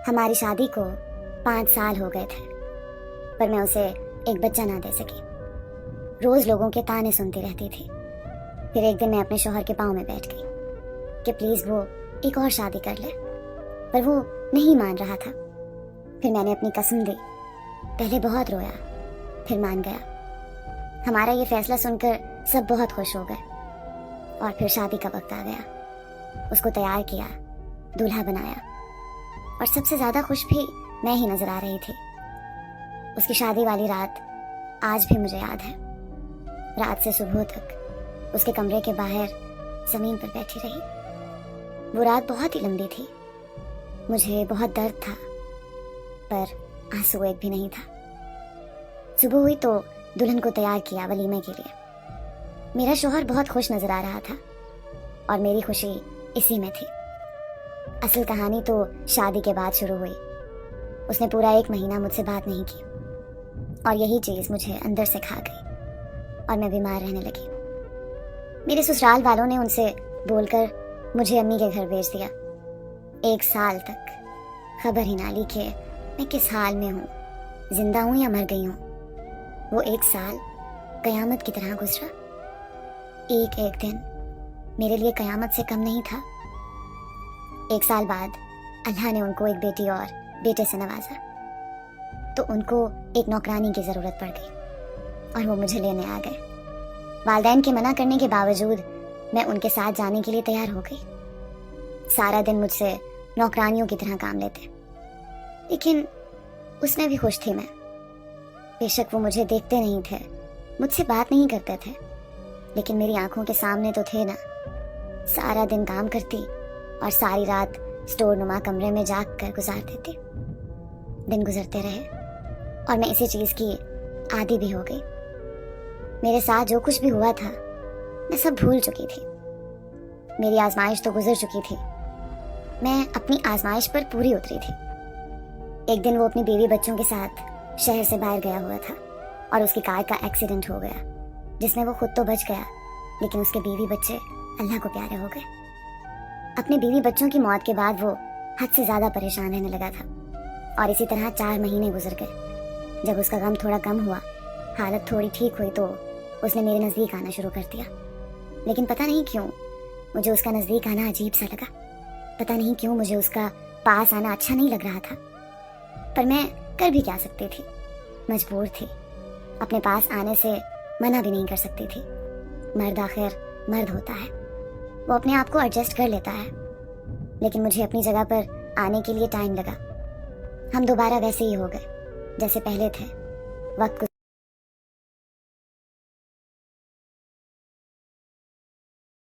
ہماری شادی کو 5 سال ہو گئے تھے، پر میں اسے ایک بچہ نہ دے سکی۔ روز لوگوں کے طعنے سنتی رہتی تھی۔ پھر ایک دن میں اپنے شوہر کے پاؤں میں بیٹھ گئی کہ پلیز وہ ایک اور شادی کر لے، پر وہ نہیں مان رہا تھا۔ پھر میں نے اپنی قسم دی، پہلے بہت رویا، پھر مان گیا۔ ہمارا یہ فیصلہ سن کر سب بہت خوش ہو گئے، اور پھر شادی کا وقت آ گیا۔ اس کو تیار کیا، دولہا بنایا، اور سب سے زیادہ خوش بھی میں ہی نظر آ رہی تھی۔ اس کی شادی والی رات آج بھی مجھے یاد ہے۔ رات سے صبح تک اس کے کمرے کے باہر زمین پر بیٹھی رہی۔ وہ رات بہت ہی لمبی تھی، مجھے بہت درد تھا، پر آنسو ایک بھی نہیں تھا۔ صبح ہوئی تو دلہن کو تیار کیا ولیمے کے لیے۔ میرا شوہر بہت خوش نظر آ رہا تھا، اور میری خوشی اسی میں تھی۔ اصل کہانی تو شادی کے بعد شروع ہوئی۔ اس نے پورا 1 مہینہ مجھ سے بات نہیں کی، اور یہی چیز مجھے اندر سے کھا گئی، اور میں بیمار رہنے لگی۔ میرے سسرال والوں نے ان سے بول کر مجھے امی کے گھر بھیج دیا۔ 1 سال تک خبر ہی نہ لی کہ میں کس حال میں ہوں، زندہ ہوں یا مر گئی ہوں۔ وہ 1 سال قیامت کی طرح گزرا۔ ایک ایک دن میرے لیے قیامت سے کم نہیں تھا۔ 1 سال بعد اللہ نے ان کو ایک بیٹی اور بیٹے سے نوازا، تو ان کو ایک نوکرانی کی ضرورت پڑ گئی، اور وہ مجھے لینے آ گئے۔ والدین کے منع کرنے کے باوجود میں ان کے ساتھ جانے کے لیے تیار ہو گئی۔ سارا دن مجھ سے نوکرانیوں کی طرح کام لیتے، لیکن اس میں بھی خوش تھی میں۔ بے شک وہ مجھے دیکھتے نہیں تھے، مجھ سے بات نہیں کرتے تھے، لیکن میری آنکھوں کے سامنے تو تھے نا۔ سارا دن کام کرتی اور ساری رات سٹور نما کمرے میں جاگ کر گزار دیتی۔ دن گزرتے رہے اور میں اسی چیز کی عادی بھی ہو گئی۔ میرے ساتھ جو کچھ بھی ہوا تھا میں سب بھول چکی تھی۔ میری آزمائش تو گزر چکی تھی، میں اپنی آزمائش پر پوری اتری تھی۔ ایک دن وہ اپنی بیوی بچوں کے ساتھ شہر سے باہر گیا ہوا تھا، اور اس کی کار کا ایکسیڈنٹ ہو گیا، جس میں وہ خود تو بچ گیا، لیکن اس کے بیوی بچے اللہ کو پیارے ہو گئے۔ اپنے بیوی بچوں کی موت کے بعد وہ حد سے زیادہ پریشان رہنے لگا تھا، اور اسی طرح 4 مہینے گزر گئے۔ جب اس کا غم تھوڑا کم ہوا، حالت تھوڑی ٹھیک ہوئی، تو اس نے میرے نزدیک آنا شروع کر دیا۔ لیکن پتہ نہیں کیوں مجھے اس کا نزدیک آنا عجیب سا لگا۔ پتہ نہیں کیوں مجھے اس کا پاس آنا اچھا نہیں لگ رہا تھا، پر میں کر بھی کیا سکتی تھی، مجبور تھی۔ اپنے پاس آنے سے منع بھی نہیں کر سکتی تھی۔ مرد آخر مرد ہوتا ہے، وہ اپنے آپ کو ایڈجسٹ کر لیتا ہے، لیکن مجھے اپنی جگہ پر آنے کے لیے ٹائم لگا۔ ہم دوبارہ ویسے ہی ہو گئے جیسے پہلے تھے۔ وقت